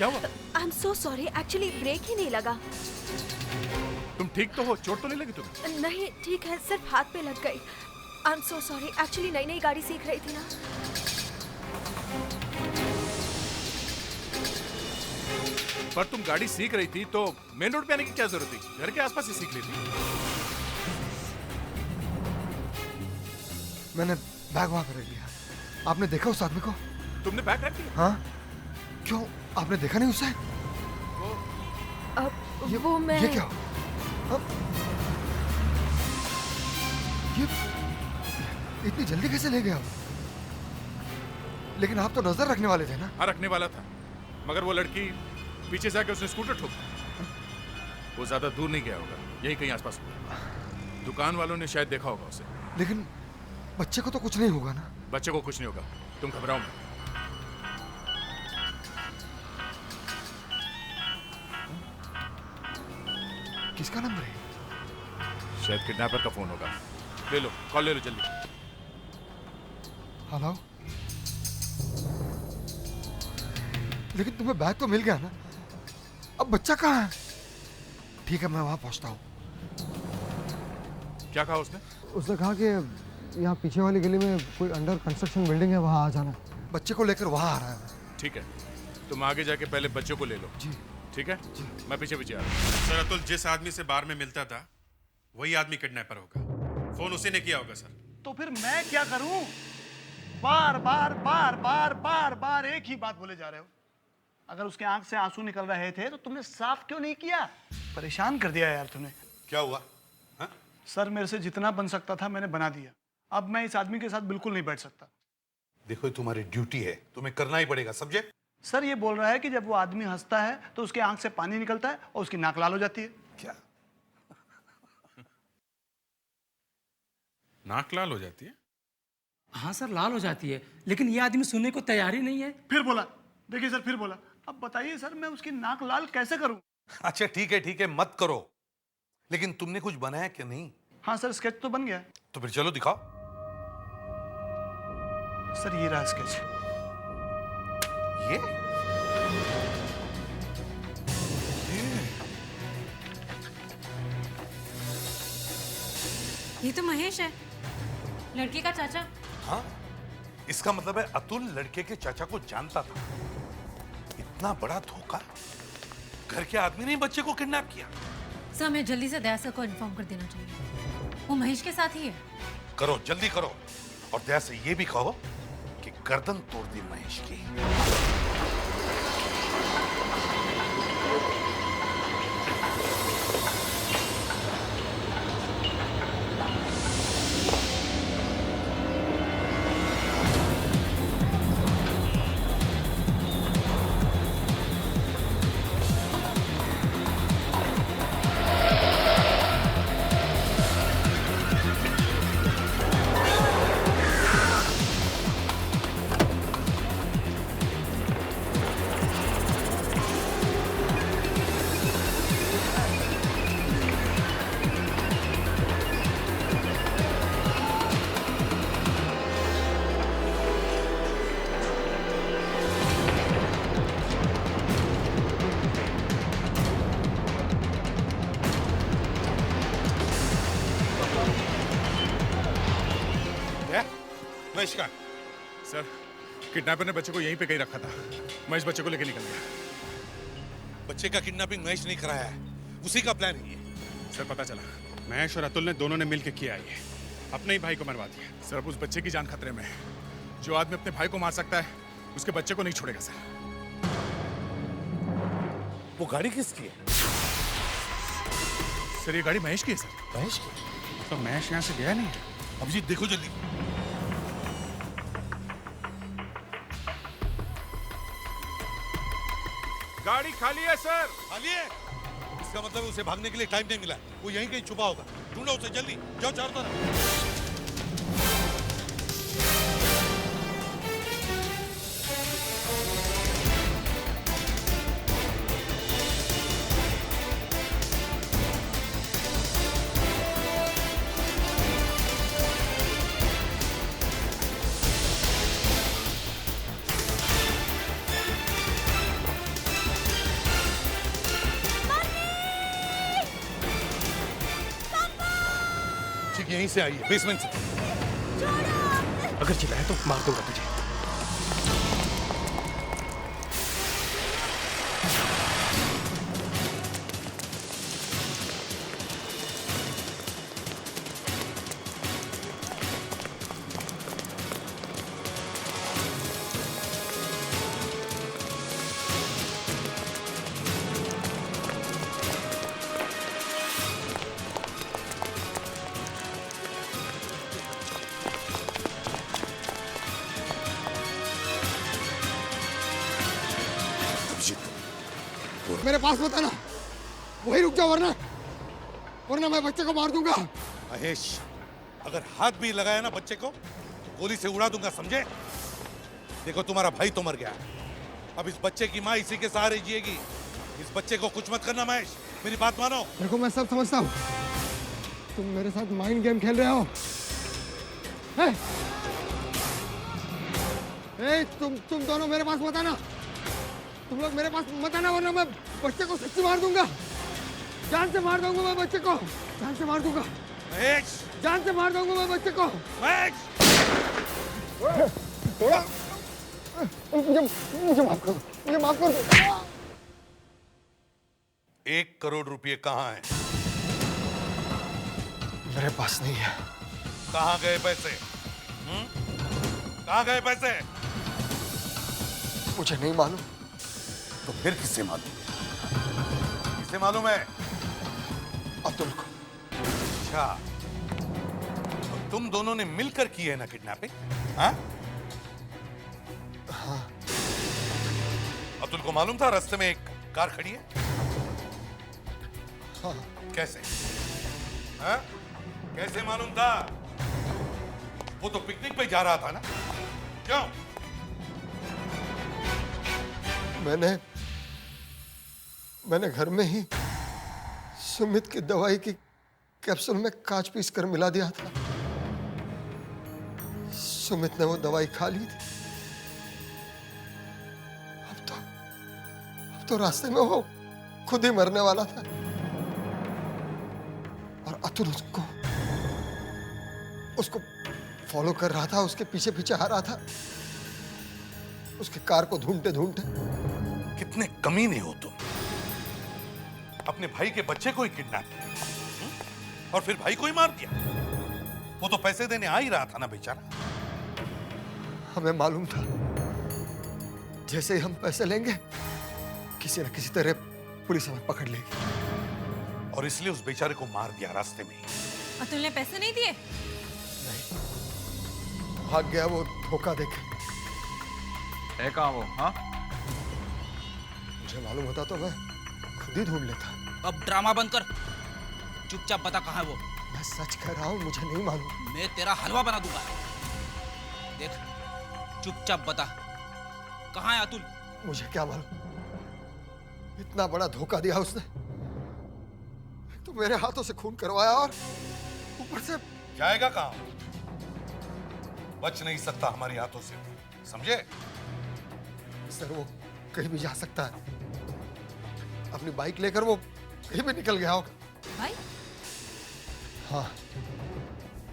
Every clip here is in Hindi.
क्या हुआ? I am so sorry, actually break ही नहीं लगा। तुम ठीक तो हो? चोट तो नहीं लगी तुम्हें? नहीं ठीक है, सिर्फ हाथ पे लग गई। आई एम सो सॉरी, एक्चुअली नई नई गाड़ी सीख रही थी ना। पर तुम गाड़ी सीख रही थी तो मेन रोड पे आने की क्या जरूरत थी? घर के आसपास ही सीख लेती। मैंने बैग वहां पर रख दिया। आपने देखा उस आदमी को? तुमने बैग रख दिया? हाँ, क्यों आपने देखा नहीं उसे? वो मैं ये क्या? ये इतनी जल्दी कैसे ले गया? लेकिन आप तो नजर रखने वाले थे ना? हाँ, रखने वाला था, मगर वो लड़की पीछे से आके उसने स्कूटर ठोक दिया। वो ज्यादा दूर नहीं गया होगा, यही कहीं आसपास होगा। दुकान वालों ने शायद देखा होगा उसे। लेकिन बच्चे को तो कुछ नहीं होगा ना? बच्चे को कुछ नहीं होगा, तुम घबराओ मत। किसका नंबर है? शायद किडनैपर का फोन होगा। ले लो, कॉल ले लो जल्दी। हेलो, लेकिन तुम्हें बैग तो मिल गया ना? अब बच्चा कहाँ है? ठीक है, मैं वहां पहुंचता हूँ। क्या कहा उसने? उसने कहा कि यहाँ पीछे वाली गली में कोई अंडर कंस्ट्रक्शन बिल्डिंग है, वहाँ आ जाना। बच्चे को लेकर वहां आ रहा है। ठीक है, तुम आगे जाके पहले बच्चों को ले लो। जी ठीक है जी। मैं पीछे पीछे आ रहा हूँ। सर, अतुल जिस आदमी से बार में मिलता था वही आदमी किडनैपर होगा। फोन उसी ने किया होगा सर। तो फिर मैं क्या करूं? बार बार बार बार बार बार एक ही बात बोले जा रहे हो। अगर उसके आंख से आंसू निकल रहे थे तो तुमने साफ क्यों नहीं किया? परेशान कर दिया यार तुमने। क्या हुआ? हा? सर, मेरे से जितना बन सकता था मैंने बना दिया। अब मैं इस आदमी के साथ बिल्कुल नहीं बैठ सकता। देखो, ये तुम्हारी ड्यूटी है, तुम्हें करना ही पड़ेगा, समझे? सर, ये बोल रहा है कि जब वो आदमी हंसता है तो उसके आंख से पानी निकलता है और उसकी नाक लाल हो जाती है। क्या? नाक लाल हो जाती है? हाँ सर, लाल हो जाती है, लेकिन ये आदमी सुनने को तैयार ही नहीं है। फिर बोला, देखिए सर, फिर बोला। अब बताइए सर, मैं उसकी नाक लाल कैसे करूं? अच्छा ठीक है, मत करो। लेकिन तुमने कुछ बनाया क्या? नहीं। हाँ सर, स्केच तो बन गया। तो फिर चलो दिखाओ। सर, ये रहा स्केच। ये ये तो महेश है, लड़की का चाचा। हाँ, इसका मतलब है अतुल लड़के के चाचा को जानता था। इतना बड़ा धोखा! घर के आदमी ने बच्चे को किडनैप किया। सर, हमें जल्दी से दया सर को इन्फॉर्म कर देना चाहिए। वो महेश के साथ ही है। करो, जल्दी करो। और दया से ये भी कहो कि गर्दन तोड़ दी महेश की। महेश का? सर, किडनैपर ने बच्चे को यहीं पे कहीं रखा था। महेश बच्चे को लेके निकल गया। बच्चे का किडनैपिंग महेश नहीं कराया है, उसी का प्लान है ये। सर, पता चला महेश और अतुल ने दोनों ने मिलकर किया ये, अपने ही भाई को मरवा दिया। सर, अब उस बच्चे की जान खतरे में है। जो आदमी अपने भाई को मार सकता है उसके बच्चे को नहीं छोड़ेगा। सर, वो गाड़ी किसकी है? सर, ये गाड़ी महेश की है। सर, महेश की? तो महेश यहाँ से गया नहीं है। अभिजीत देखो जल्दी। गाड़ी खाली है सर। खाली है? इसका मतलब उसे भागने के लिए टाइम नहीं मिला। वो यहीं कहीं छुपा होगा। ढूंढो उसे, जल्दी जाओ चारों तरफ। यहीं से आई है, बेसमेंट से। अगर चिल्लाया तो मार दूंगा तुझे। मेरे पास मत आना, वही रुक जाओ वरना वरना मैं बच्चे को मार दूंगा। महेश, अगर हाथ भी लगाया ना बच्चे को तो गोली से उड़ा दूंगा, समझे? देखो तुम्हारा भाई तो मर गया, अब इस बच्चे की माँ इसी के सहारे जिएगी। इस बच्चे को कुछ मत करना महेश, मेरी बात मानो। देखो मैं सब समझता हूँ, तुम मेरे साथ माइंड गेम खेल रहे हो। तुम दोनों मेरे पास मत आना, तुम लोग मेरे पास मत आना वरना मैं बच्चे को सच्ची मार दूंगा। जान से मार दूंगा मैं बच्चे को, जान से मार दूंगा। महेश, जान से मार दूंगा मैं बच्चे को। महेश, मुझे माफ कर दो, मुझे माफ कर दो। 1 करोड़ रुपए कहाँ हैं? मेरे पास नहीं है। कहाँ गए पैसे? कहाँ गए पैसे? मुझे नहीं मालूम। तो फिर किससे मालूम? किससे मालूम है? अतुल को। अच्छा, तो तुम दोनों ने मिलकर की है ना किडनैपिंग? हाँ? हाँ। अतुल को मालूम था रास्ते में एक कार खड़ी है? हाँ। कैसे? हाँ? कैसे मालूम था? वो तो पिकनिक पे जा रहा था ना? क्यों? मैंने घर में ही सुमित की दवाई की कैप्सूल में कांच पीस कर मिला दिया था। सुमित ने वो दवाई खा ली थी। अब तो रास्ते में वो खुद ही मरने वाला था और अतुल उसको फॉलो कर रहा था, उसके पीछे पीछे आ रहा था, उसकी कार को ढूंढते ढूंढते। कितने कमीने हो तुम, अपने भाई के बच्चे को ही किडनैप किया और फिर भाई को ही मार दिया। वो तो पैसे देने आ ही रहा था ना बेचारा। हमें मालूम था जैसे ही हम पैसे लेंगे किसी न किसी तरह पुलिस हमें पकड़ लेगी, और इसलिए उस बेचारे को मार दिया रास्ते में। अतुल ने पैसे नहीं दिए? नहीं, भाग गया वो धोखा देके। है कहाँ वो? हाँ, मुझे मालूम होता तो मैं खुद ही ढूंढ लेता। अब ड्रामा बंद कर, चुपचाप बता कहाँ है वो। मैं सच कह रहा हूँ, मुझे नहीं मालूम। मैं तेरा हलवा बना दूंगा। देख, चुपचाप बता कहाँ है अतुल। मुझे क्या मालूम, इतना बड़ा धोखा दिया उसने, तो मेरे हाथों से खून करवाया और ऊपर से जाएगा कहाँ? बच नहीं सकता हमारे हाथों से, समझे? सर वो कहीं भी जा सकता है, अपनी बाइक लेकर वो कहीं भी निकल गया होगा। भाई? हाँ,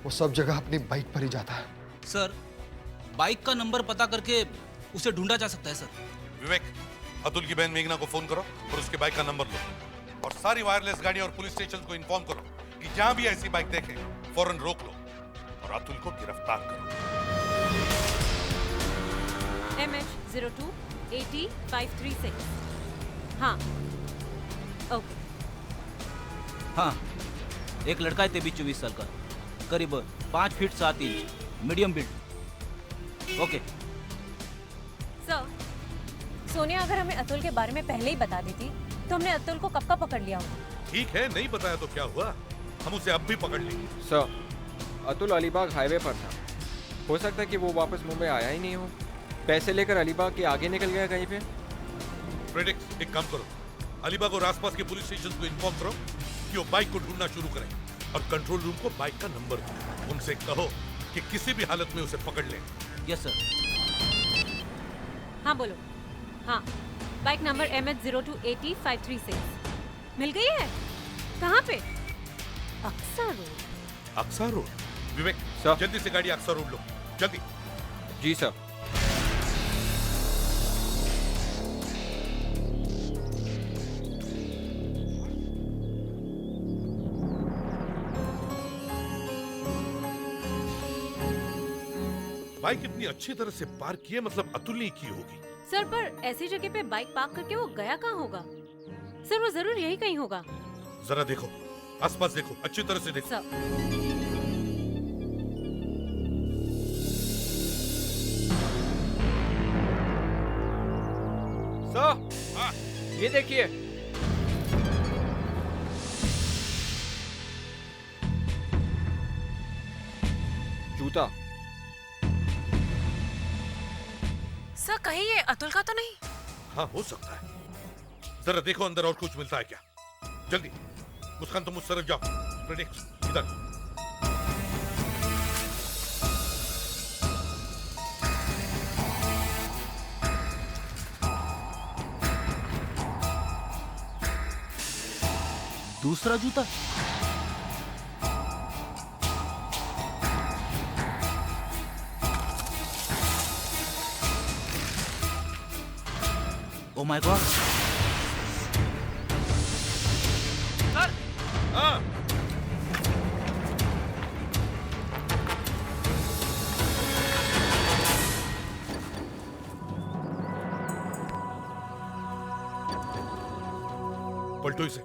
वो सब जगह अपनी बाइक पर ही जाता है। सर, बाइक का नंबर पता करके उसे ढूंढा जा सकता है सर। विवेक, अतुल की बहन मेघना को फोन करो और उसके बाइक का नंबर लो, और सारी वायरलेस गाड़ी और पुलिस स्टेशन को इन्फॉर्म करो कि जहां भी ऐसी बाइक देखें फौरन रोक लो और अतुल को गिरफ्तार करो। MH02 80536। हाँ, ओके। हाँ, एक लड़का है 23-24 साल का, करीब 5 feet 7 inch, medium build. Okay sir, Sonia अगर हमें अतुल के बारे में पहले ही बता देती तो हमने अतुल को कब का पकड़ लिया होता। ठीक है, नहीं बताया तो क्या हुआ, हम उसे अब भी पकड़ लेंगे। सर, अतुल अलीबाग हाईवे पर था, हो सकता है कि वो वापस मुंबई आया ही नहीं हो, पैसे लेकर अलीबाग के आगे निकल गया कहीं पे। प्रेडिक्ट, एक काम करो, अलीबाग और आसपास के पुलिस स्टेशन को इन्फॉर्म करो कि वो बाइक को ढूंढना शुरू करें और कंट्रोल रूम को बाइक का नंबर दो। उनसे कहो कि किसी भी हालत में उसे पकड़ लें। Yes sir. हाँ बोलो। हाँ, बाइक नंबर MH02 80536। मिल गई है? कहाँ पे? अक्सा रोड। अक्सा रोड? विवेक सर। जल्दी से गाड़ी अक्सर रोड लो, जल्दी। जी सर। बाइक इतनी अच्छी तरह से पार्क की है, मतलब अतुल ने की होगी। सर पर ऐसी जगह पे बाइक पार्क करके वो गया कहाँ होगा? सर वो जरूर यही कहीं होगा। जरा देखो, आसपास देखो, अच्छी तरह से देखो। सर सर, ये देखिए। जूता। सर कहीं ये अतुल का तो नहीं? हाँ हो सकता है, जरा देखो अंदर और कुछ मिलता है क्या। जल्दी मुस्कान, तुम उस तरफ जाओ। प्रेडिक्ट इधर। दूसरा जूता। Oh my God. सर। हाँ पलटो इसे।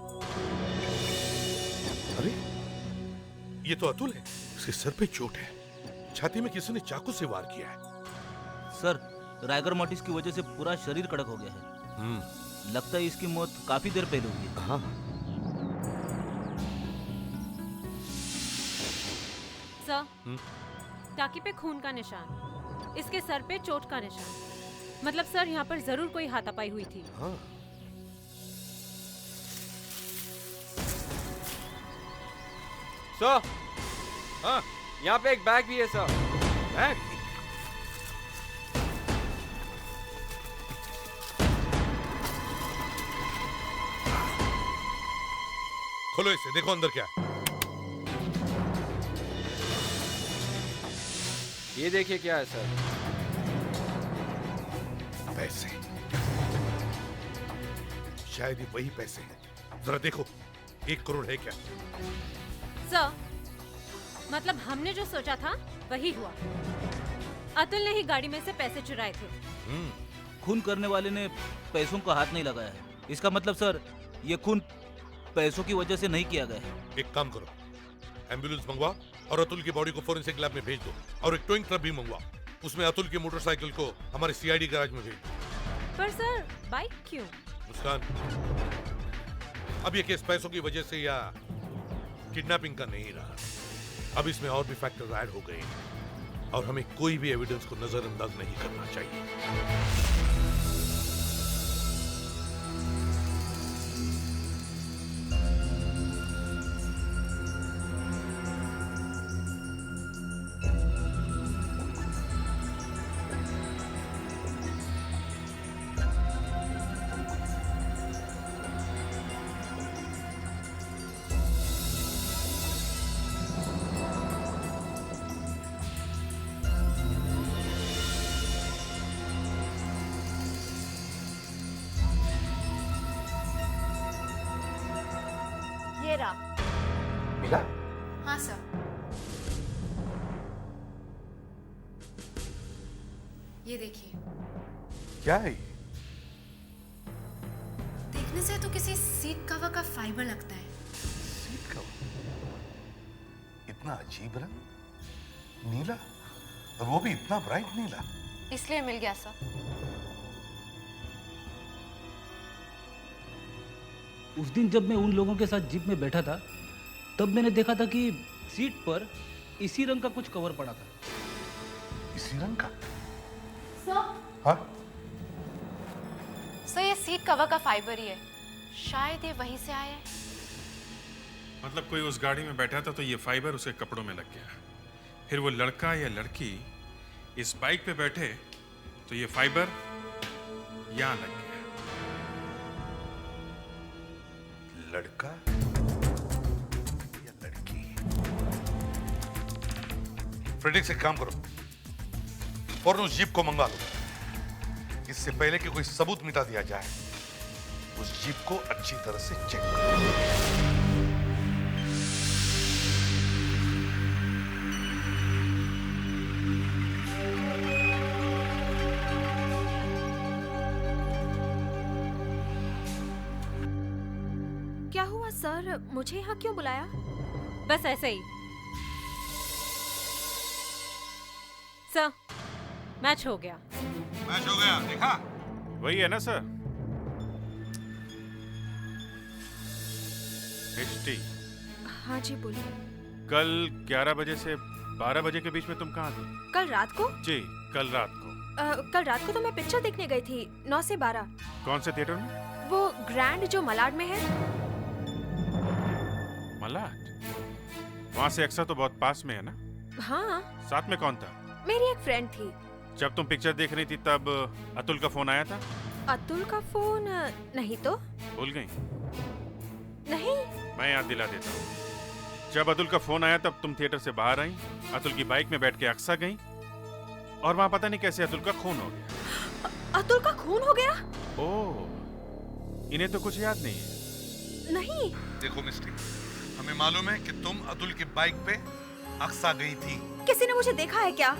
अरे ये तो अतुल है, इसके सर पे चोट है, छाती में किसी ने चाकू से वार किया है। सर राइगर मोटिस की वजह से पूरा शरीर कड़क हो गया है। लगता है इसकी मौत काफी देर पहले हुई है। हाँ सर टाकी पे खून का निशान, इसके सर पे चोट का निशान, मतलब सर यहाँ पर जरूर कोई हाथापाई हुई थी। हाँ सर, हाँ यहाँ पे एक बैग भी है सर। बैग। खोलो इसे, देखो अंदर क्या है। ये देखिए क्या है सर। पैसे, शायद ये वही पैसे हैं। जरा देखो, 1 करोड़ है क्या? सर मतलब हमने जो सोचा था वही हुआ। अतुल ने ही गाड़ी में से पैसे चुराए थे। खून करने वाले ने पैसों का हाथ नहीं लगाया है। इसका मतलब सर ये खून पैसों की वजह से नहीं किया गया है। एक काम करो, एम्बुलेंस मंगवा और अतुल की बॉडी को फोरेंसिक लैब में भेज दो, और एक टोइंग ट्रक भी मंगवा, उसमें अतुल की मोटरसाइकिल को हमारे सीआईडी गैराज में भेज दो। पर सर बाइक क्यों? मुस्कान, अब ये केस पैसों की वजह से या किडनैपिंग का नहीं रहा। अब इसमें और भी फैक्टर ऐड हो गए हैं, और हमें कोई भी एविडेंस को नजरअंदाज नहीं करना चाहिए। ये रहा। मिला? हाँ सर। ये देखिए। क्या है ये? देखने से तो किसी सीट कवर का फाइबर लगता है। Seat cover? इतना अजीब रंग, नीला, और वो भी इतना ब्राइट नीला। इसलिए मिल गया सर। उस दिन जब मैं उन लोगों के साथ जीप में बैठा था तब मैंने देखा था कि सीट पर इसी रंग का कुछ कवर पड़ा था। इसी रंग का? सर। हाँ? सर ये सीट कवर का फाइबर ही है, शायद ये वहीं से आया है। मतलब कोई उस गाड़ी में बैठा था तो ये फाइबर उसके कपड़ों में लग गया, फिर वो लड़का या लड़की इस बाइक पे बैठे तो ये फाइबर यहां लग गया। लड़का या लड़की? फ्रेडिक्स एक काम करो और उस जीप को मंगवा लो। इससे पहले कि कोई सबूत मिटा दिया जाए, उस जीप को अच्छी तरह से चेक करो। क्या हुआ सर, मुझे यहाँ क्यों बुलाया? बस ऐसे ही। सर, मैच हो गया। मैच हो गया, देखा? वही है ना सर? मिष्टी, हाँ जी बोलिए। कल 11 बजे से 12 बजे के बीच में तुम कहाँ थी? कल रात को? जी, कल रात को। कल रात को तो मैं पिक्चर देखने गई थी 9 से 12। कौन से थिएटर में? वो ग्रैंड जो मलाड में है। मलाड? वहाँ से एक्सा तो बहुत पास में है ना? हाँ। साथ में कौन था? मेरी एक फ्रेंड थी। जब तुम पिक्चर देख रही थी तब अतुल का फोन आया था? अतुल का फोन? नहीं तो। भूल गई? नहीं। मैं याद दिला देता हूँ। जब अतुल का फोन आया तब तुम थिएटर से बाहर आई, अतुल की बाइक में बैठ के अक्सा गई और वहाँ पता नहीं कैसे अतुल का खून हो गया। अतुल का खून हो गया? ओह, इन्हें तो कुछ याद नहीं है। नहीं। देखो मिस्टी, हमें मालूम है कि तुम अतुल की बाइक पे अक्सा गई थी। किसी ने मुझे देखा है क्या?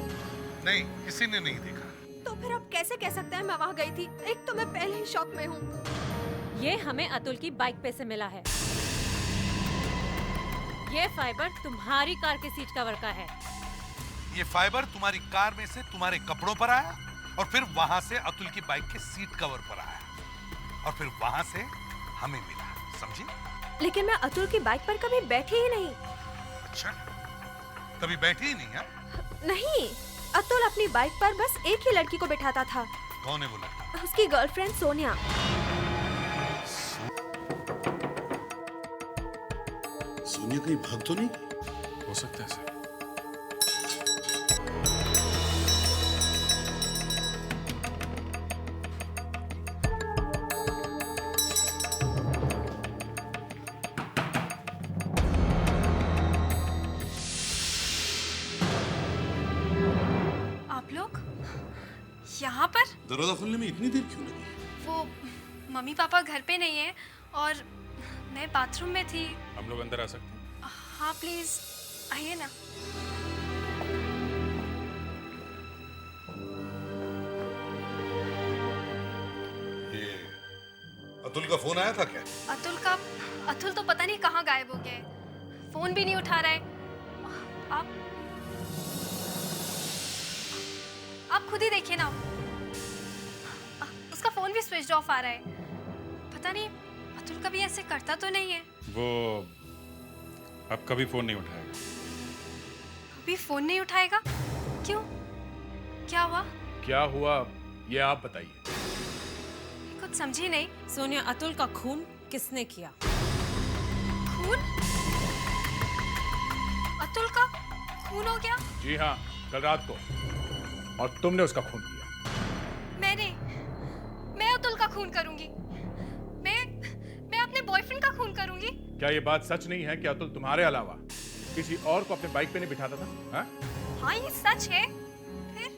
नहीं, किसी ने नहीं देखा। तो फिर आप कैसे कह सकते हैं मैं वहाँ गई थी? एक तो मैं पहले ही शॉक में हूँ। ये हमें अतुल की बाइक पे से मिला है। ये फाइबर तुम्हारी कार के सीट कवर का है। ये फाइबर तुम्हारी कार में से तुम्हारे कपड़ों पर आया और फिर वहां से अतुल की बाइक के सीट कवर पर आया और फिर वहां से हमें मिला, समझी? लेकिन मैं अतुल की बाइक पर कभी बैठी ही नहीं। अच्छा, कभी बैठी ही नहीं है? नहीं, अतुल अपनी बाइक पर बस एक ही लड़की को बिठाता था। कौन है वो लड़की? उसकी गर्लफ्रेंड सोनिया। सोनिया कहीं भाग तो नहीं? हो सकता है सर। आप लोग यहाँ पर? दरवाजा खोलने में इतनी देर क्यों लगी? वो मम्मी पापा घर पे नहीं है और मैं बाथरूम में थी। हम लोग अंदर आ सकते हैं? हाँ प्लीज आइए ना। ये अतुल का फोन आया था क्या? अतुल तो पता नहीं कहाँ गायब हो गया है। फोन भी नहीं उठा रहा है। आप खुद ही देखिए ना। उसका फोन भी स्विच ऑफ आ रहा है। पता नहीं अतुल कभी ऐसे करता तो नहीं है। वो अब कभी फोन नहीं उठाएगा। अभी फोन नहीं उठाएगा? क्यों? क्या हुआ? क्या हुआ ये आप बताइए। कुछ समझी नहीं। सोनिया, अतुल का खून किसने किया? खून? अतुल का खून हो गया? जी हाँ, कल रात को। और तुमने उसका खून किया। मैं अतुल का खून करूंगी। मैं अपने बॉयफ्रेंड का खून करूंगी। क्या ये बात सच नहीं है कि अतुल तुम्हारे अलावा किसी और को अपने बाइक पे नहीं बिठाता था? हाँ? हाँ ये सच है। फिर?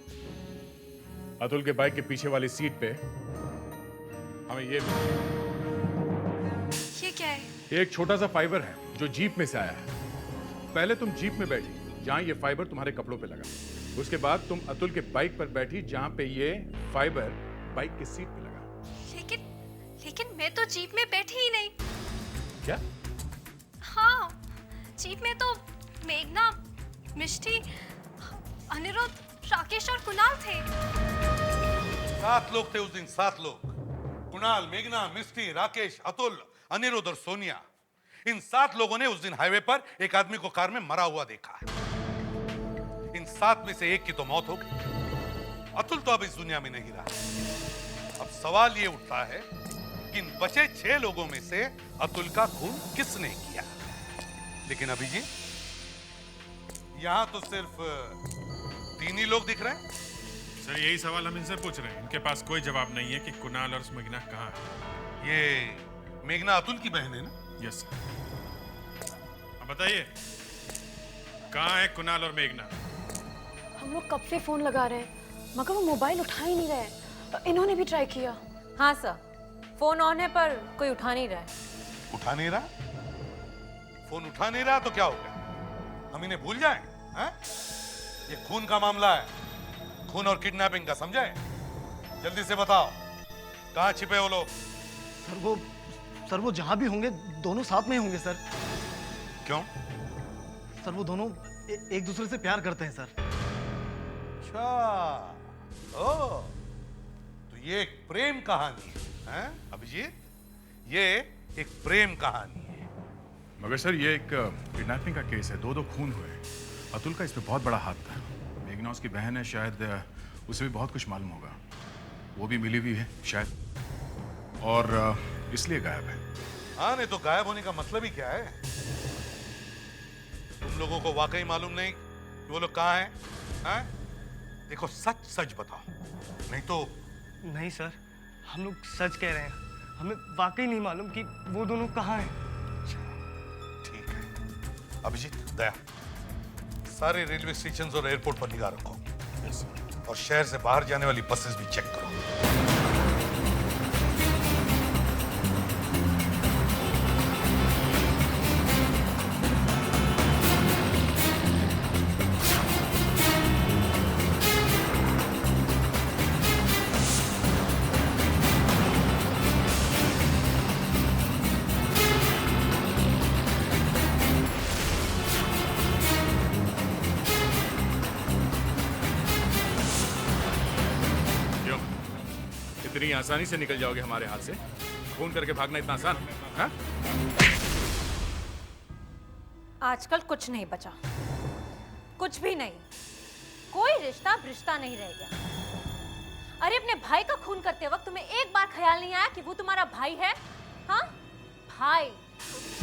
अतुल के बाइक के पीछे वाली सीट पे हमें ये क्या है? एक छोटा सा फाइबर है जो जीप में से आया है। पहले तुम जीप में बैठी जहां ये फाइबर तुम्हारे कपड़ों पे लगा। उसके बाद तुम अतुल के बाइक पर बैठी जहां पे ये फाइबर बाइक की सीट पे लगा। लेकिन मैं तो जीप में बैठी ही नहीं। क्या? हाँ, जीप में तो मेघना, मिष्टी, अनिरुद्ध, राकेश और कुणाल थे। 7 लोग थे उस दिन, 7 लोग। कुणाल, मेघना, मिष्टी, राकेश, अतुल, अनिरुद्ध और सोनिया। इन 7 लोगों ने उस दिन हाईवे पर एक आदमी को कार में मरा हुआ देखा है। इन 7 में से एक की तो मौत हो गई। अतुल तो अब इस दुनिया में नहीं रहा। अब सवाल ये उठता है कि इन बचे 6 लोगों में से अतुल का खून किसने किया? लेकिन अभी जी यहां तो सिर्फ 3 ही लोग दिख रहे हैं। सर यही सवाल हम इनसे पूछ रहे हैं। इनके पास कोई जवाब नहीं है कि कुणाल और मेघना कहाँ है। ये मेघना अतुल की बहन है ना? Yes sir. अब बताइए कहाँ है कुणाल और मेघना? हम लोग कब से फोन लगा रहे हैं मगर वो मोबाइल उठा ही नहीं रहे। इन्होंने भी ट्राई किया। हाँ सर, फोन ऑन है पर कोई उठा नहीं रहा है। उठा नहीं रहा? फोन उठा नहीं रहा तो क्या हो गया? हम इन्हें भूल जाएं? हैं? ये खून का मामला है, खून और किडनैपिंग का, समझे? जल्दी से बताओ कहाँ छिपे वो लोग? सर वो जहां भी होंगे दोनों साथ में ही होंगे सर। क्यों? सर वो दोनों एक दूसरे से प्यार करते हैं सर। अच्छा, ओ, तो ये एक प्रेम कहानी है, अभिजीत? ये एक प्रेम कहानी है। मगर सर ये एक किडनैपिंग का केस है, दो खून हुए। अतुल का इसमें बहुत बड़ा हाथ था। मेघना उसकी बहन है, शायद उसे भी बहुत कुछ मालूम होगा। वो भी मिली हुई है शायद, और इसलिए गायब है। हाँ, नहीं तो गायब होने का मतलब ही क्या है? तुम लोगों को वाकई मालूम नहीं कि वो लोग कहाँ हैं? हैं? देखो सच सच बताओ, नहीं तो। नहीं सर, हम लोग सच कह रहे हैं। हमें वाकई नहीं मालूम कि वो दोनों कहाँ हैं। ठीक है अभिजीत, दया, सारे रेलवे स्टेशन और एयरपोर्ट पर निगाह रखो। और शहर से बाहर जाने वाली बसेस भी चेक करो। इतनी आसानी से निकल जाओगे हमारे हाथ से? फोन करके भागना इतना आसान है? हाँ? आजकल कुछ नहीं बचा, कुछ भी नहीं। कोई रिश्ता रिश्ता नहीं रह गया। अरे अपने भाई का खून करते वक्त तुम्हें एक बार ख्याल नहीं आया कि वो तुम्हारा भाई है? हाँ, भाई।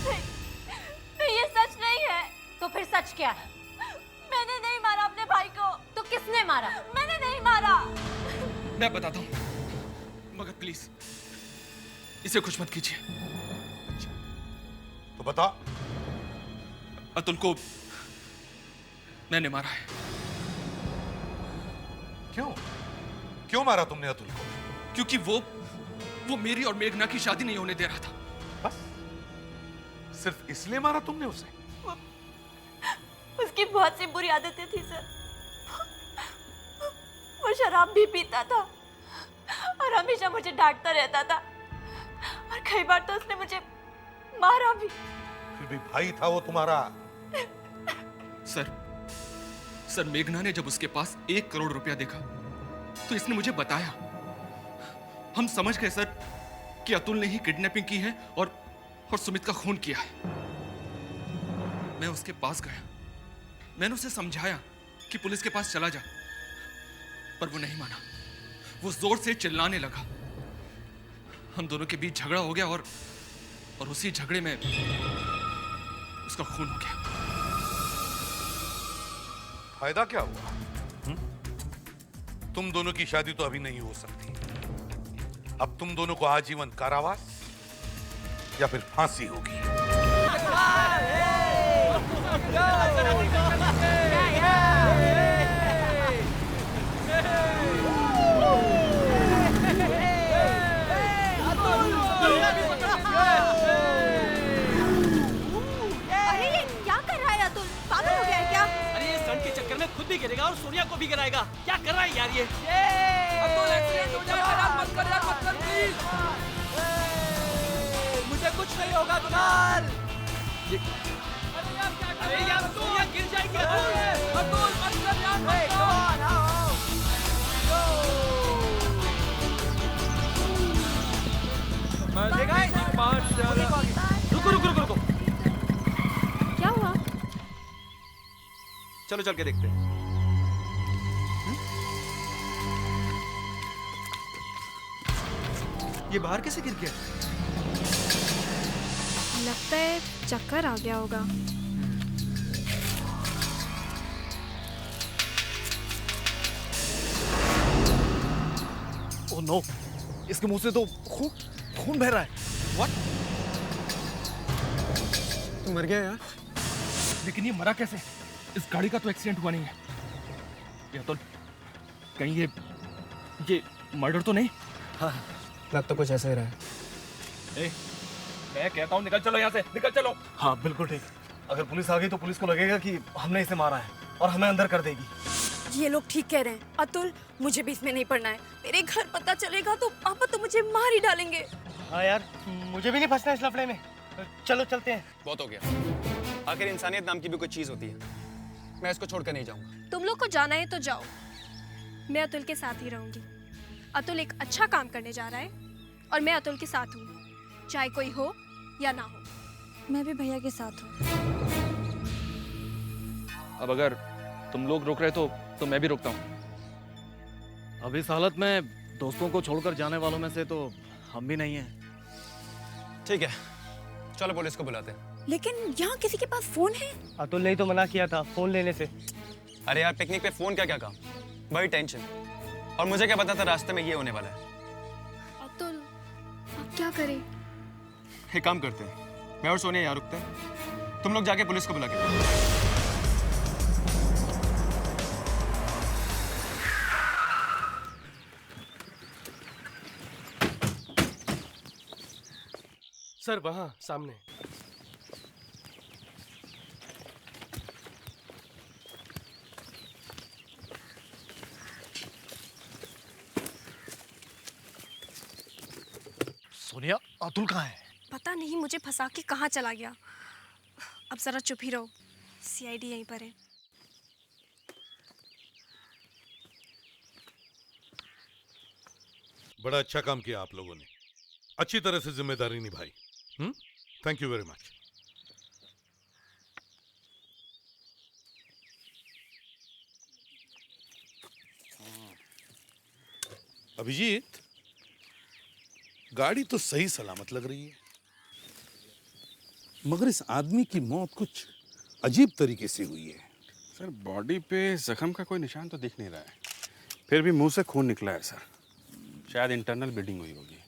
नहीं, ये सच नहीं है। तो फिर सच क्या है? मैंने नहीं मारा अपने भाई को। तो किसने मारा? मैंने नहीं मारा। मैं बताता हूँ, मगर प्लीज इसे कुछ मत कीजिए। तो बता। अतुल को मैंने मारा है। क्यों? क्यों मारा तुमने अतुल को? क्योंकि वो मेरी और मेघना की शादी नहीं होने दे रहा था। बस सिर्फ इसलिए मारा तुमने उसे? उसकी बहुत सी बुरी आदतें थी सर। वो शराब भी पीता था और हमेशा मुझे डांटता रहता था, और कई बार तो उसने मुझे मारा भी। फिर भी भाई था वो तुम्हारा। सर मेघना ने जब उसके पास 1 करोड़ रुपया देखा तो इसने मुझे बताया। हम समझ गए सर कि अतुल ने ही किडनैपिंग की है और सुमित का खून किया है। मैं उसके पास गया, मैंने उसे समझाया कि पुलिस के पास चला जा, पर वो नहीं माना। वो जोर से चिल्लाने लगा। हम दोनों के बीच झगड़ा हो गया और उसी झगड़े में उसका खून हो गया। फायदा क्या हुआ? तुम दोनों की शादी तो अभी नहीं हो सकती। अब तुम दोनों को आजीवन कारावास या फिर फांसी होगी। खुद भी गिरेगा और सोनिया को भी गिराएगा। क्या कर रहा है यार ये? अतुल एक्सीडेंट हो जाएगा यार, मत कर प्लीज। मुझे कुछ नहीं होगा यार। अरे यार सोनिया गिर जाएगी। अतुल मत कर यार, मत कर। रुको। क्या हुआ? चलो चल के देखते हैं। ये बाहर कैसे गिर गया? लगता है चक्कर आ गया होगा। ओह नो, इसके मुंह से तो खून बह रहा है। What? तू मर गया यार। लेकिन ये मरा कैसे? इस गाड़ी का तो एक्सीडेंट हुआ नहीं है। ये अतुल, कहीं ये मर्डर तो नहीं? हाँ, लग तो कुछ ऐसा ही रहा है। ए, मैं कहता हूँ निकल चलो यहाँ से, निकल चलो। हाँ बिल्कुल ठीक। अगर पुलिस आ गई तो पुलिस को लगेगा कि हमने इसे मारा है और हमें अंदर कर देगी। ये लोग ठीक कह रहे हैं अतुल, मुझे भी इसमें नहीं पड़ना है। मेरे घर पता चलेगा तो पापा तो मुझे मार ही डालेंगे। हाँ यार, मुझे भी नहीं फंसना इस लफड़े में। चलो चलते हैं। बहुत हो गया, आखिर इंसानियत नाम की भी कोई चीज होती है। मैं इसको छोड़कर नहीं जाऊंगा। तुम लोग को जाना है तो जाओ, मैं अतुल के साथ ही रहूंगी। अतुल एक अच्छा काम करने जा रहा है और मैं अतुल के साथ हूँ, चाहे कोई हो या ना हो। मैं भी भैया के साथ हूँ। अब अगर तुम लोग रोक रहे तो मैं भी रोकता हूँ। अब इस हालत में दोस्तों को छोड़कर जाने वालों में से तो हम भी नहीं हैं। ठीक है, चलो पुलिस को बुलाते हैं। लेकिन यहाँ किसी के पास फोन है? अतुल ने ही तो मना किया था फोन लेने से। अरे यार, पिकनिक पे फोन क्या काम, बड़ी टेंशन। और मुझे क्या पता था रास्ते में ये होने वाला है। अतुल, अब क्या करें? एक काम करते हैं, मैं और सोनिया यहाँ रुकते हैं, तुम लोग जाके पुलिस को बुला के। सर वहाँ सामने। सोनिया, अतुल कहाँ है? पता नहीं, मुझे फंसा के कहाँ चला गया। अब जरा चुप ही रहो, सीआईडी यहीं पर है। बड़ा अच्छा काम किया आप लोगों ने, अच्छी तरह से जिम्मेदारी निभाई। Thank you very much. Abhijeet, गाड़ी तो सही सलामत लग रही है, मगर इस आदमी की मौत कुछ अजीब तरीके से हुई है। सर, बॉडी पे जख्म का कोई निशान तो दिख नहीं रहा है, फिर भी मुंह से खून निकला है सर। शायद इंटरनल ब्लीडिंग हुई होगी,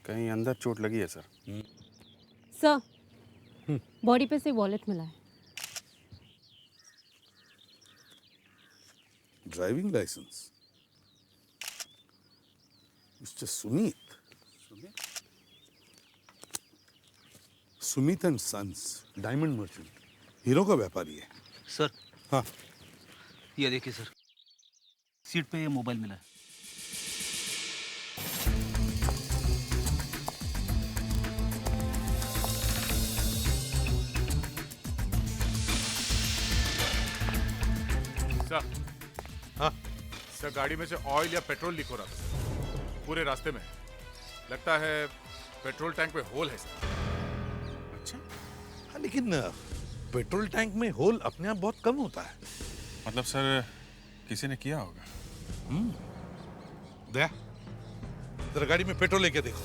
कहीं अंदर चोट लगी है सर। सर, बॉडी पे से वॉलेट मिला है। Driving licence, mister Sumit, Sumit and sons, diamond merchant, हीरो का व्यापारी है। सर, हाँ, ये देखिए सर, सीट पे ये मोबाइल मिला है। सर, हाँ सर, गाड़ी में से ऑयल या पेट्रोल लीक हो रहा था पूरे रास्ते में। लगता है पेट्रोल टैंक में होल है सर। अच्छा, हाँ, लेकिन पेट्रोल टैंक में होल अपने आप बहुत कम होता है। मतलब सर, किसी ने किया होगा। दया, जरा गाड़ी में पेट्रोल लेके देखो।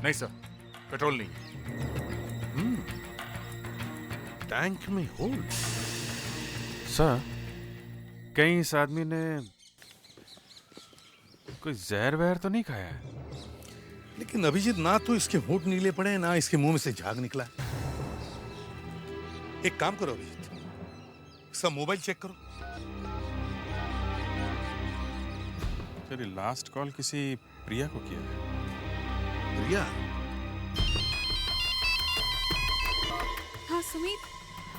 नहीं सर, पेट्रोल नहीं है। टैंक में होल। सर, कहीं इस आदमी ने कोई जहर वहर तो नहीं खाया है? लेकिन अभिजीत, ना तो इसके होंठ नीले पड़े हैं, ना इसके मुंह में से झाग निकला है। एक काम करो अभिजीत, इसका मोबाइल चेक करो। सर, ये लास्ट कॉल किसी प्रिया को किया है। प्रिया? हाँ सुमित,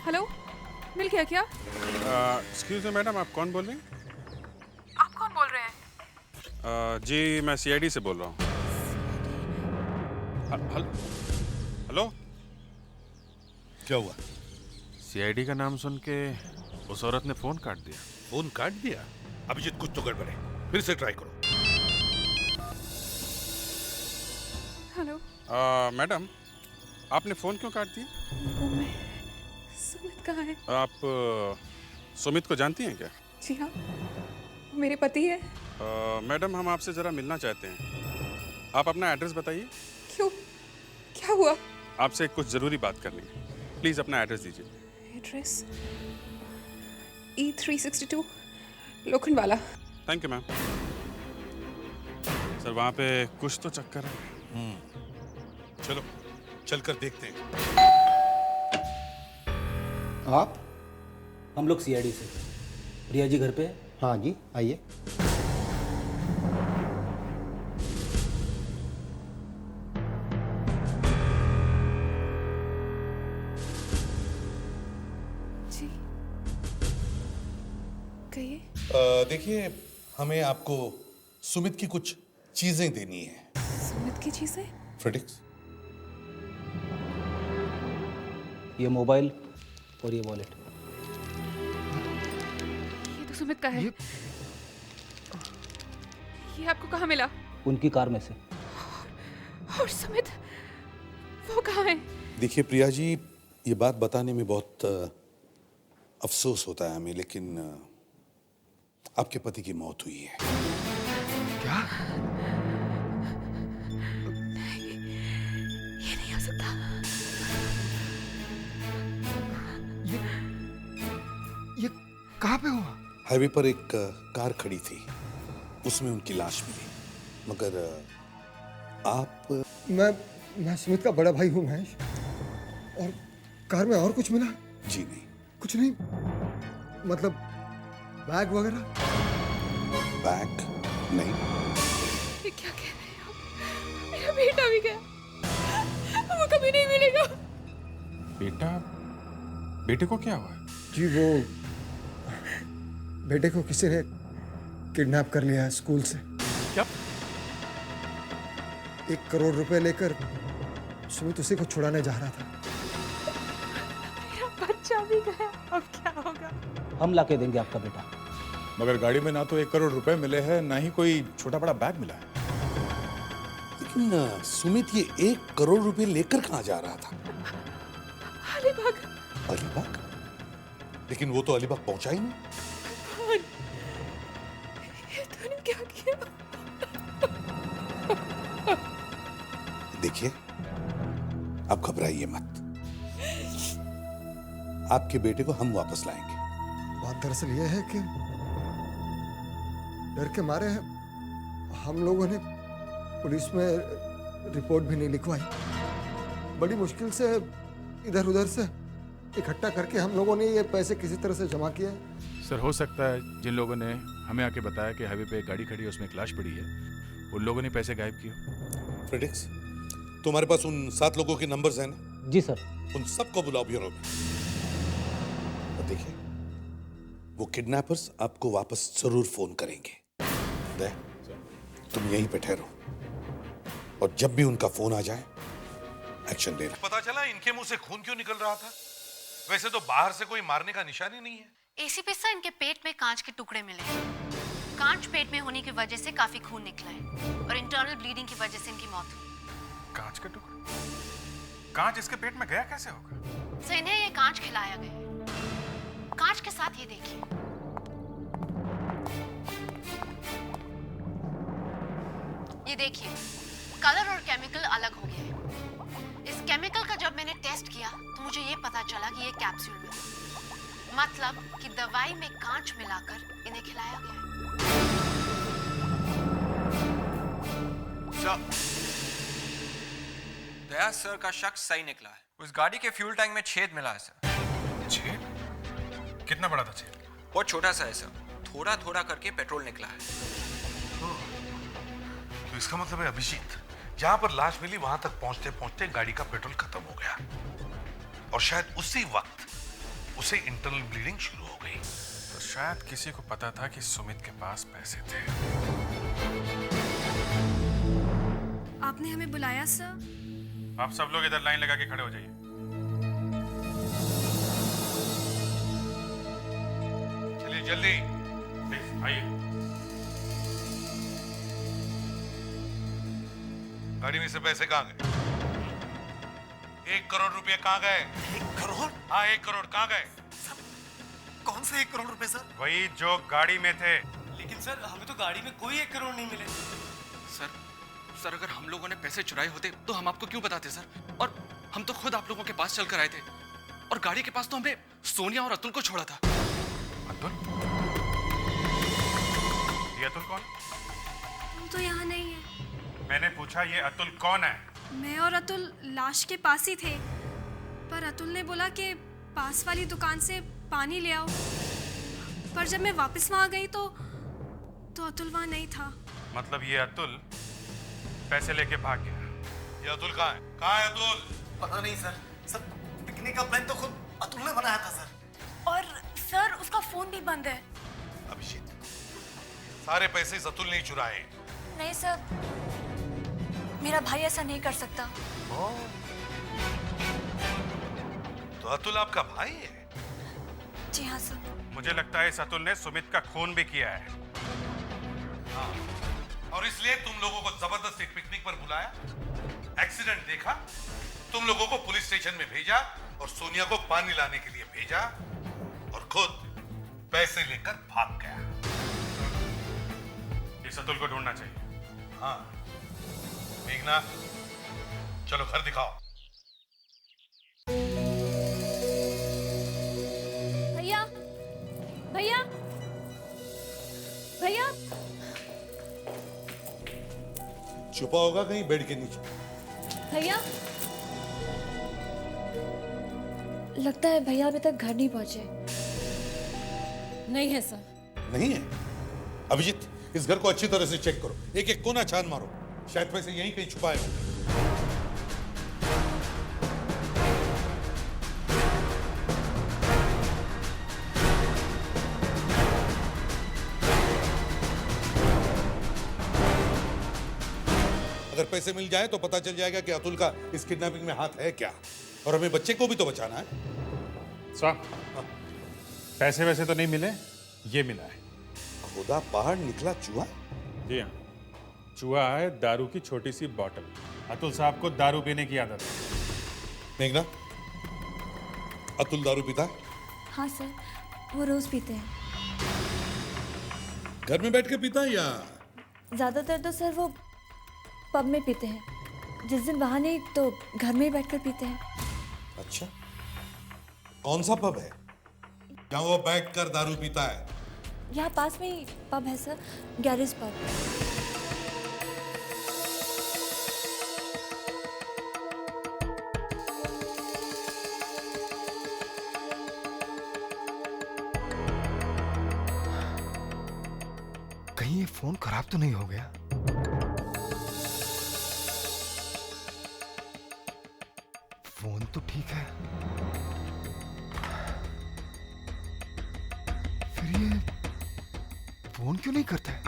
हेलो, मिल गया क्या? एक्सक्यूज मी मैडम, आप कौन बोल रहे हैं? आप कौन बोल रहे हैं? जी, मैं सीआईडी से बोल रहा हूँ। हेलो, क्या हुआ? सीआईडी का नाम सुन के उस औरत ने फोन काट दिया। फोन काट दिया? अभिजीत, कुछ तो गड़बड़ है, फिर से ट्राई करो। हेलो। मैडम, आपने फोन क्यों काट दिया? सुमित कहाँ है? आप सुमित को जानती हैं क्या? जी हाँ, मेरे पति है। मैडम, हम आपसे जरा मिलना चाहते हैं। आप अपना एड्रेस बताइए। क्यों, क्या हुआ? आपसे कुछ जरूरी बात करनी है, प्लीज अपना एड्रेस दीजिए। Address E362 Lokhandwala. Thank you ma'am. Sir, वहाँ पे कुछ तो चक्कर है। चलो, चलकर देखते हैं। आप? हम लोग सीआईडी से। प्रिया जी घर पे है? हाँ जी, आइए। जी कहिए। देखिए, हमें आपको सुमित की कुछ चीजें देनी है। सुमित की चीजें? फ्रेडिक्स, ये मोबाइल और ये वॉलेट। ये तो सुमित का है। ये आपको कहाँ मिला? उनकी कार में से। और सुमित वो कहाँ है? देखिए प्रिया जी, ये बात बताने में बहुत अफसोस होता है हमें, लेकिन आपके पति की मौत हुई है। क्या? ये नहीं हो सकता। ये कहाँ पे हुआ? हाईवे पर एक कार खड़ी थी, उसमें उनकी लाश मिली। मगर आप? मैं सुमित का बड़ा भाई हूँ महेश। और कार में और कुछ मिला? जी नहीं। कुछ नहीं? मतलब बैग वगैरह? बैग नहीं। ये क्या कह रहे हो? मेरा बेटा भी गया, वो कभी नहीं मिलेगा। बेटा? बेटे को क्या हुआ? जी वो बेटे को किसी ने किडनैप कर लिया है स्कूल से। क्या? 1 करोड़ रुपए लेकर सुमित उसी को छुड़ाने जा रहा था। मेरा बच्चा भी गया, अब क्या होगा? हम ला के देंगे आपका बेटा। मगर गाड़ी में ना तो 1 करोड़ रुपए मिले हैं, ना ही कोई छोटा बड़ा बैग मिला है। लेकिन सुमित ये 1 करोड़ रुपए लेकर कहाँ जा रहा था? अलीबाग। अलीबाग? लेकिन वो तो अलीबाग पहुंचा ही नहीं। ये तूने क्या किया? देखिए, आप घबराइए मत। आपके बेटे को हम वापस लाएंगे। बात दरअसल ये है कि डर के मारे हम लोगों ने पुलिस में रिपोर्ट भी नहीं लिखवाई। बड़ी मुश्किल से इधर उधर से इकट्ठा करके हम लोगों ने ये पैसे किसी तरह से जमा किए। सर, हो सकता है जिन लोगों ने हमें आके बताया कि हाईवे पे एक गाड़ी खड़ी है, उसमें एक लाश पड़ी है, उन लोगों ने पैसे गायब किए। फ्रेडिक्स, तुम्हारे पास उन 7 लोगों के नंबर्स हैं ना? जी सर। उन सबको बुलाओ ब्यूरो में। और देखिए, वो किडनैपर्स आपको वापस जरूर फोन करेंगे। दे, तुम यहीं पे ठहरो, और जब भी उनका फोन आ जाए एक्शन लेना। पता चला इनके मुंह से खून क्यों निकल रहा था? वैसे तो बाहर से कोई मारने का निशान ही नहीं है। एसीपी सर, इनके पेट में कांच के टुकड़े मिले हैं। कांच पेट में होने की वजह से काफी खून निकला है और इंटरनल ब्लीडिंग की वजह से इनकी मौत हुई। कांच के टुकड़े? कांच इसके पेट में गया कैसे होगा? सर, इन्हें ये कांच खिलाया गया है। कांच के साथ ये देखिए, ये देखिए, कलर और केमिकल अलग हो गया है। इस केमिकल का जब मैंने टेस्ट किया तो मुझे ये पता चला कि ये कैप्सूल में, मतलब कि दवाई में कांच मिलाकर इन्हें खिलाया गया है। दया सर का शक सही निकला है। उस गाड़ी के फ्यूल टैंक में छेद मिला है सर। छेद? कितना बड़ा था छेद? बहुत छोटा सा है सर, थोड़ा थोड़ा करके पेट्रोल निकला है। तो इसका मतलब है अभिजीत जहां पर लाश मिली वहां तक पहुंचते पहुंचते गाड़ी का पेट्रोल खत्म हो गया, और शायद उसी वक्त उसे इंटरनल ब्लीडिंग शुरू हो गई। तो शायद किसी को पता था कि सुमित के पास पैसे थे। आपने हमें बुलाया सर? आप सब लोग इधर लाइन लगा के खड़े हो जाइए। चलिए जल्दी आइए। गाड़ी में से पैसे कहाँ गए? 1 करोड़ रुपए कहाँ गए? 1 करोड़? हाँ, 1 करोड़ कहाँ गए? कौन से 1 करोड़ रुपए सर? वही जो गाड़ी में थे। लेकिन सर, हमें तो गाड़ी में कोई 1 करोड़ नहीं मिले। सर अगर हम लोगों ने पैसे चुराए होते तो हम आपको क्यों बताते सर? और हम तो खुद आप लोगों के पास चल कर आए थे, और गाड़ी के पास तो हमने सोनिया और अतुल को छोड़ा था। अतुल? ये अतुल कौन? तुम तो यहाँ नहीं है। मैंने पूछा ये अतुल कौन है? मैं और अतुल लाश के पास ही थे, पर अतुल ने बोला कि पास वाली दुकान से पानी ले आओ। पर जब मैं वापस वहां गई तो अतुल वहां नहीं था। मतलब ये अतुल पैसे लेके भाग गया। ये अतुल कहाँ है? कहाँ है अतुल? पता नहीं सर। सर पिकनिक का प्लान तो खुद अतुल ने बनाया था सर। और सर उसका फोन भी बंद है। अभिजीत, सारे पैसे इस अतुल ने ही चुराए। नहीं सर, मेरा भाई ऐसा नहीं कर सकता। तो अतुल आपका भाई है? जी हाँ सर। मुझे लगता है इस अतुल ने सुमित का खून भी किया है। हाँ, और इसलिए तुम लोगों को जबरदस्ती पिकनिक पर बुलाया, एक्सीडेंट देखा, तुम लोगों को पुलिस स्टेशन में भेजा और सोनिया को पानी लाने के लिए भेजा और खुद पैसे लेकर भाग गया। इस अतुल को ढूंढना चाहिए। हाँ, मेघना, चलो घर दिखाओ। भैया, भैया, भैया। छुपा होगा कहीं बेड के नीचे। भैया, लगता है भैया अभी तक घर नहीं पहुंचे। नहीं है सर। नहीं है? अभिजीत, इस घर को अच्छी तरह से चेक करो, एक एक कोना छान मारो, शायद पैसे यहीं कहीं छुपाए होंगे। अगर पैसे मिल जाए तो पता चल जाएगा कि अतुल का इस किडनैपिंग में हाथ है क्या, और हमें बच्चे को भी तो बचाना है। साहब, पैसे वैसे तो नहीं मिले, ये मिला है। खुदा पहाड़ निकला चूहा? जी हाँ, चूहा है दारू की छोटी सी बॉटल। अतुल साहब को दारू पीने की आदत है। मेघना, अतुल दारू पीता है? हाँ सर, वो रोज पीते हैं। घर में बैठ के पीता है या? ज्यादातर तो सर वो पब में पीते हैं। जिस दिन वहां नहीं तो घर में ही बैठकर पीते हैं। अच्छा, कौन सा पब है जहाँ वो बैठकर दारू पीता है? यहाँ पास में ही पब है सर, गैरेज पब। कहीं ये फोन खराब तो नहीं हो गया? फोन तो ठीक है, फिर ये फोन क्यों नहीं करता है?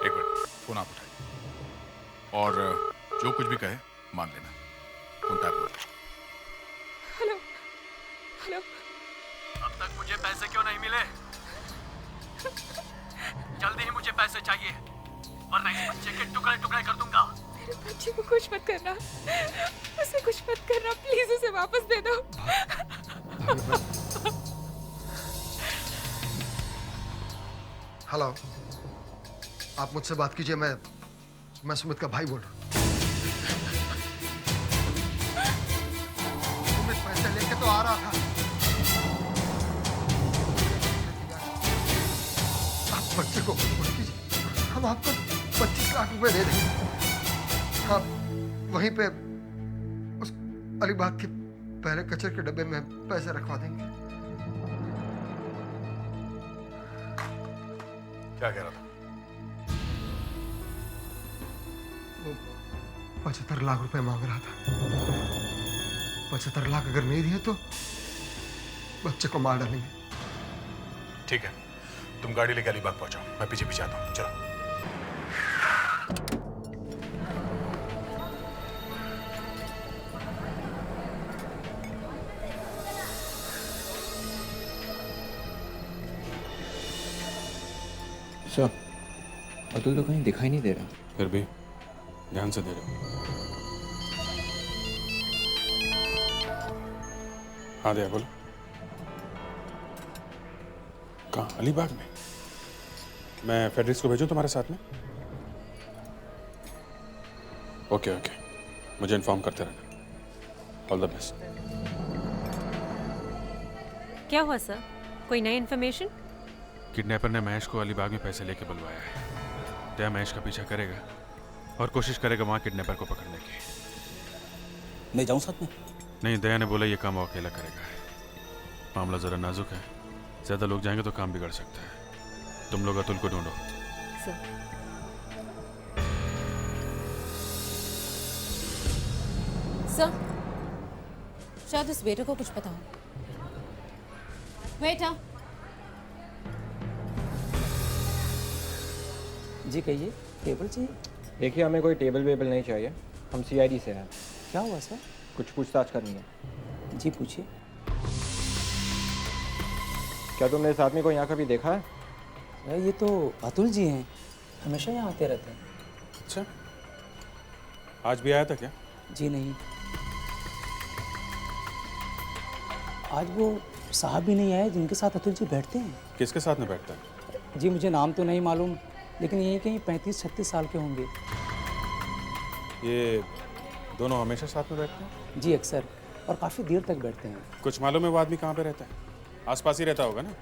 एक मिनट, फोन आप उठाइए और जो कुछ भी कहे मान लेना। फोन टैप हो रहा है। Hello, hello. अब तक मुझे पैसे क्यों नहीं मिले? जल्दी ही मुझे पैसे चाहिए, वरना इस बच्चे के टुकड़े टुकड़े कर दूंगा। मेरे बच्चे को कुछ मत करना, उसे कुछ मत करना, प्लीज उसे वापस दे दो। हेलो, आप मुझसे बात कीजिए, मैं सुमित का भाई बोल रहा हूँ। सुमित पैसे लेके तो आ रहा था। आप बच्चे को कुछ कीजिए, हम आपको 25 लाख रुपए दे देंगे। आप वहीं पे उस अलीबाग के पहले कचरे के डब्बे में पैसे रखवा देंगे। क्या कह रहा था? वो 75 लाख रुपए मांग रहा था। 75 लाख अगर नहीं दिए तो बच्चे को मार डालेंगे। ठीक है, तुम गाड़ी लेके अलीबाग पहुंचो, मैं पीछे पीछे आता हूँ। चलो। सर, अतुल तो कहीं दिखाई नहीं दे रहा। फिर भी ध्यान से दे रहा हूँ। हाँ दया, बोलो। कहाँ? अलीबाग में? मैं फेडरिक्स को भेजूं तुम्हारे साथ में? ओके ओके, मुझे इन्फॉर्म करते रहना। All the best. क्या हुआ सर, कोई नई इन्फॉर्मेशन? किडनैपर ने महेश को अलीबाग में पैसे लेके बुलवाया है। दया महेश का पीछा करेगा और कोशिश करेगा वहाँ किडनैपर को पकड़ने की। मैं जाऊँ साथ में? नहीं, दया ने बोला ये काम वो अकेला करेगा। मामला ज़रा नाजुक है, ज़्यादा लोग जाएंगे तो काम बिगड़ सकता है। तुम लोग अतुल को ढूंढो। सर, शायद उस बेटे को कुछ पता हो। बेटा। जी कहिए, टेबल चाहिए? देखिए, हमें कोई टेबल वेबल नहीं चाहिए, हम CID से हैं। क्या हुआ सर? कुछ पूछताछ करनी है। जी पूछिए। क्या तुमने इस आदमी को यहाँ कभी देखा है? सर ये तो अतुल जी हैं, हमेशा यहाँ आते रहते हैं। अच्छा, आज भी आया था क्या? जी नहीं, आज वो साहब भी नहीं आए जिनके साथ अतुल जी बैठते हैं। किसके साथ में बैठता है? जी मुझे नाम तो नहीं मालूम, लेकिन यही कहीं 35-36 साल के होंगे। ये दोनों हमेशा साथ में बैठते हैं? जी अक्सर, और काफ़ी देर तक बैठते हैं। कुछ मालूम है वो आदमी कहाँ पे रहता है? आसपास ही रहता होगा ना?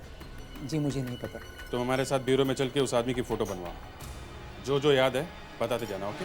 जी मुझे नहीं पता। तुम हमारे साथ ब्यूरो में चल के उस आदमी की फ़ोटो बनवाओ, जो जो याद है बताते जाना। ओके?